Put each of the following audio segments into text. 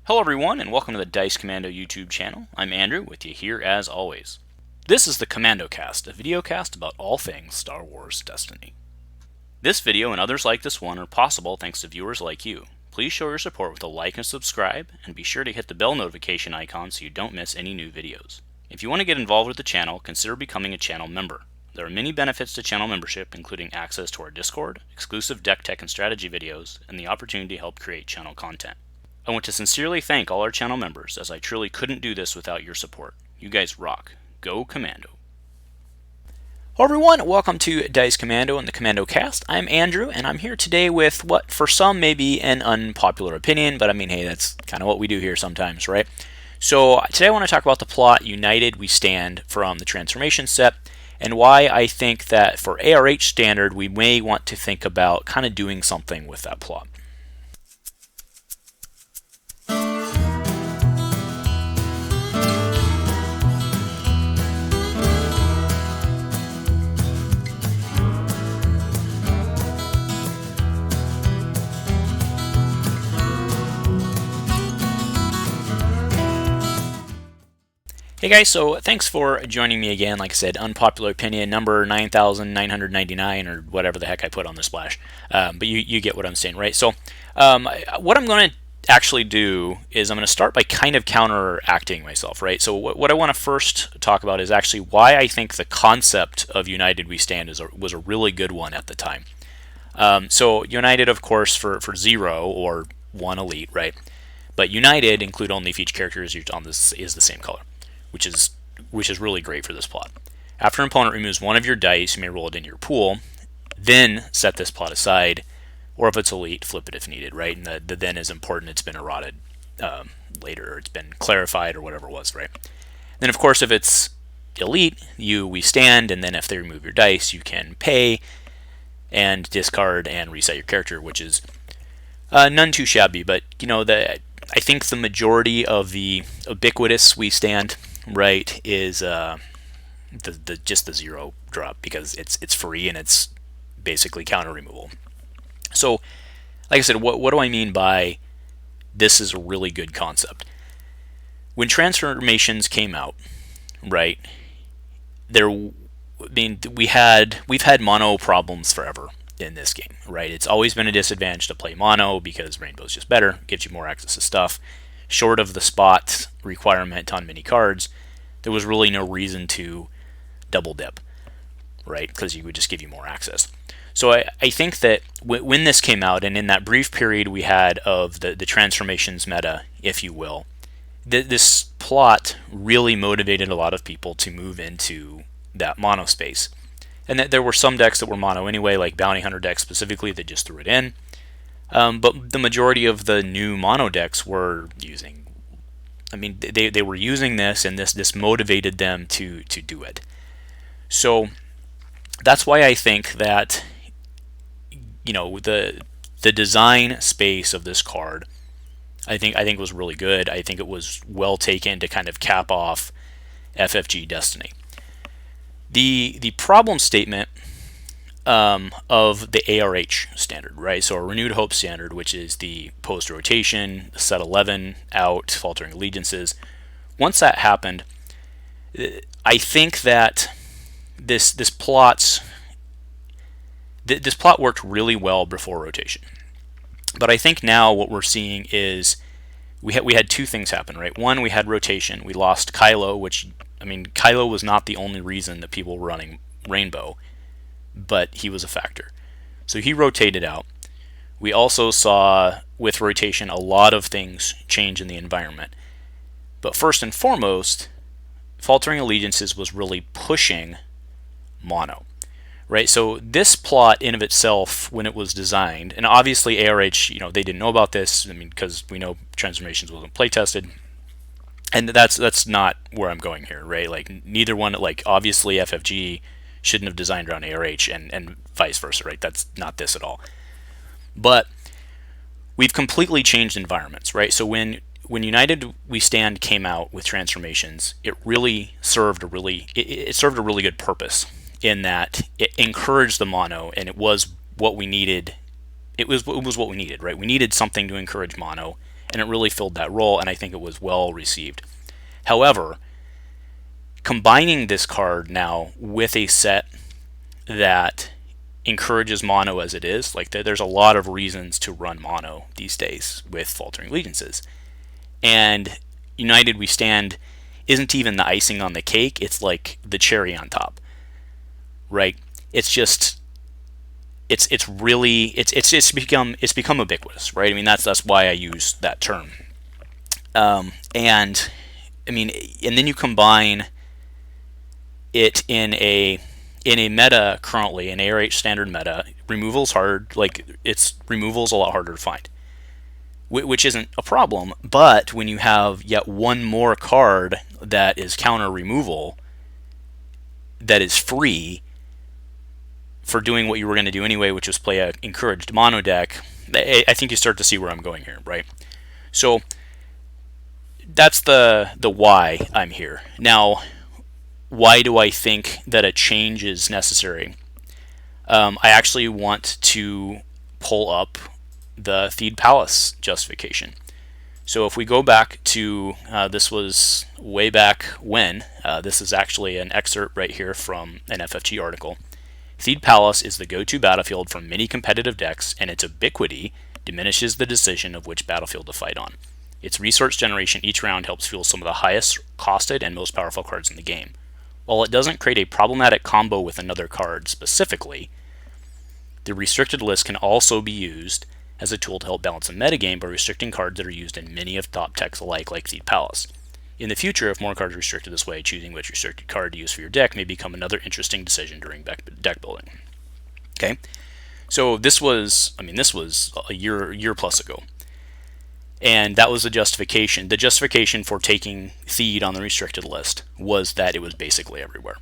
Hello everyone, and welcome to the Dice Commando YouTube channel. I'm Andrew, with you here as always. This is the Commando Cast, a video cast about all things Star Wars Destiny. This video and others like this one are possible thanks to viewers like you. Please show your support with a like and subscribe, and be sure to hit the bell notification icon so you don't miss any new videos. If you want to get involved with the channel, consider becoming a channel member. There are many benefits to channel membership, including access to our Discord, exclusive deck tech and strategy videos, and the opportunity to help create channel content. I want to sincerely thank all our channel members, as I truly couldn't do this without your support. You guys rock. Go Commando. Hello everyone, welcome to Dice Commando and the Commando Cast. I'm Andrew, and I'm here today with what for some may be an unpopular opinion, but I mean, hey, that's kind of what we do here sometimes, right? So today I want to talk about the plot, United We Stand, from the Transformation set, and why I think that for ARH standard, we may want to think about kind of doing something with that plot. Hey guys, so thanks for joining me again. Like I said, unpopular opinion number 9,999 or whatever the heck I put on the splash. But you get what I'm saying, right? So what I'm going to actually do is I'm going to start by kind of counteracting myself, right? So what I want to first talk about is actually why I think the concept of United We Stand was a really good one at the time. So United, of course, for 0 or 1 elite, right? But United include only if each character is on this is the same color, which is really great for this plot. After an opponent removes one of your dice, you may roll it into your pool, then set this plot aside, or if it's elite, flip it if needed, right? And the then is important. It's been eroded later, or it's been clarified, or whatever it was, right? Then, of course, if it's elite, we stand, and then if they remove your dice, you can pay and discard and reset your character, which is none too shabby. But I think the majority of the Ubiquitous We Stand, right, is just the 0 drop, because it's free and it's basically counter removal. So, like I said, what do I mean by this is a really good concept? When transformations came out, right, we've had mono problems forever in this game, right? It's always been a disadvantage to play mono because rainbow's just better, gives you more access to stuff. Short of the spot requirement on many cards, there was really no reason to double dip, right? Because you would just give you more access. So I think that when this came out, and in that brief period we had of the transformations meta, if you will, this plot really motivated a lot of people to move into that mono space. And that there were some decks that were mono anyway, like Bounty Hunter decks specifically, that just threw it in. But the majority of the new mono decks were using, they were using this, and this motivated them to do it. So that's why I think that the design space of this card, I think was really good. I think it was well taken to kind of cap off FFG Destiny. The problem statement of the ARH standard, right? So a Renewed Hope standard, which is the post-rotation, set 11 out, Faltering Allegiances. Once that happened, I think that this plot worked really well before rotation. But I think now what we're seeing is we had two things happen, right? One, we had rotation. We lost Kylo, which, Kylo was not the only reason that people were running Rainbow, but he was a factor. So he rotated out. We also saw, with rotation, a lot of things change in the environment. But first and foremost, Faltering Allegiances was really pushing mono, right? So this plot in of itself, when it was designed, and obviously ARH, they didn't know about this, because we know Transformations wasn't play tested. And that's not where I'm going here, right? Like, neither one, like, obviously FFG shouldn't have designed around ARH and vice versa, right? That's not this at all. But we've completely changed environments, right? So when United We Stand came out with transformations, it really served a really good purpose, in that it encouraged the mono, and it was what we needed. It was what we needed, right? We needed something to encourage mono, and it really filled that role, and I think it was well received. However, combining this card now with a set that encourages mono as it is, like there's a lot of reasons to run mono these days with Faltering Allegiances, and United We Stand isn't even the icing on the cake, it's like the cherry on top, right? It's just it's become ubiquitous, right? I mean, that's why I use that term. And I mean, and then you combine it in a meta currently, an ARH standard meta. Removal's hard, like removal's a lot harder to find, which isn't a problem. But when you have yet one more card that is counter removal, that is free for doing what you were going to do anyway, which was play a encouraged mono deck, I think you start to see where I'm going here, right? So that's the why I'm here. Now, why do I think that a change is necessary? I actually want to pull up the Theed Palace justification. So if we go back to, this was way back when, this is actually an excerpt right here from an FFG article. Theed Palace is the go-to battlefield for many competitive decks, and its ubiquity diminishes the decision of which battlefield to fight on. Its resource generation each round helps fuel some of the highest costed and most powerful cards in the game. While it doesn't create a problematic combo with another card specifically, the restricted list can also be used as a tool to help balance a metagame by restricting cards that are used in many of top decks alike, like Theed Palace. In the future, if more cards are restricted this way, choosing which restricted card to use for your deck may become another interesting decision during deck building. Okay, so this was a year plus ago, and that was the justification. The justification for taking Theed on the restricted list was that it was basically everywhere,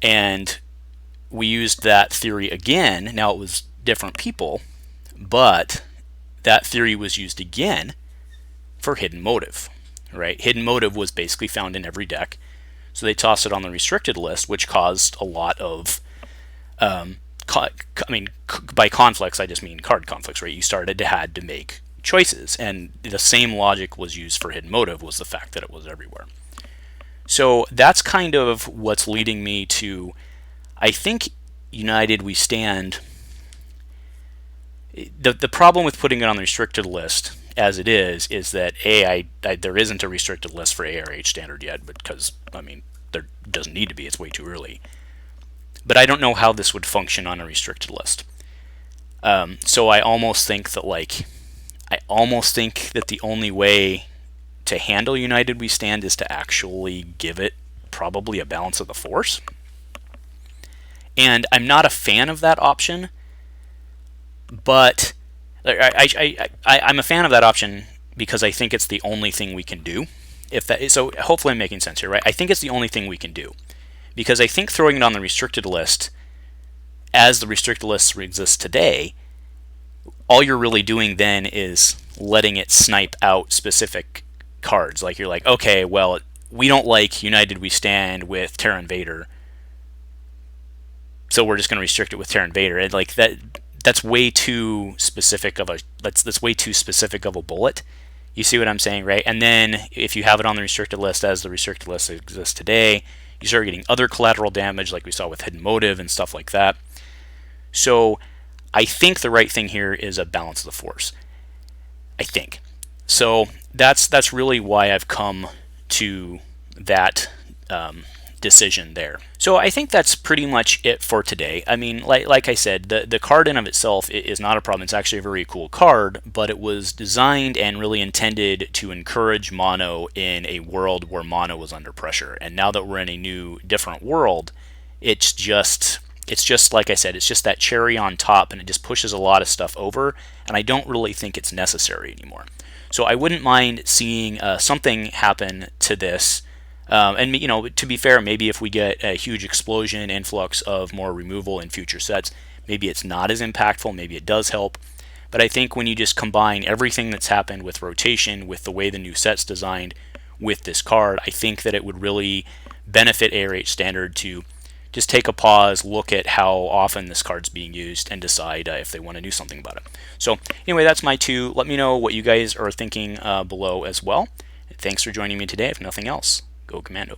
and we used that theory again. Now it was different people, but that theory was used again for Hidden Motive. Right, Hidden Motive was basically found in every deck, so they tossed it on the restricted list, which caused a lot of, by conflicts I just mean card conflicts, right? You had to make choices, and the same logic was used for Hidden Motive, was the fact that it was everywhere. So that's kind of what's leading me to, I think United We Stand. The problem with putting it on the restricted list as it is that there isn't a restricted list for ARH standard yet, because there doesn't need to be. It's way too early. But I don't know how this would function on a restricted list. So I almost think that the only way to handle United We Stand is to actually give it probably a balance of the Force. And I'm not a fan of that option, but I'm a fan of that option because I think it's the only thing we can do. So hopefully I'm making sense here, right? I think it's the only thing we can do, because I think throwing it on the restricted list, as the restricted list exists today, all you're really doing then is letting it snipe out specific cards. Like you're like, okay, well, we don't like United We Stand with Terran Vader, so we're just going to restrict it with Terran Vader. And like that's way too specific of a bullet. You see what I'm saying, right? And then if you have it on the restricted list as the restricted list exists today, you start getting other collateral damage like we saw with Hidden Motive and stuff like that. So I think the right thing here is a balance of the Force. I think. So that's really why I've come to that decision there. So I think that's pretty much it for today. I mean, like I said, the card in of itself is not a problem. It's actually a very cool card, but it was designed and really intended to encourage mono in a world where mono was under pressure. And now that we're in a new, different world, it's just like I said, it's just that cherry on top, and it just pushes a lot of stuff over, and I don't really think it's necessary anymore. So I wouldn't mind seeing something happen to this. And to be fair, maybe if we get a huge explosion, influx of more removal in future sets, maybe it's not as impactful, maybe it does help. But I think when you just combine everything that's happened with rotation, with the way the new set's designed, with this card, I think that it would really benefit ARH Standard to just take a pause, look at how often this card's being used, and decide if they want to do something about it. So anyway, that's my 2. Let me know what you guys are thinking below as well. Thanks for joining me today. If nothing else, go Commando.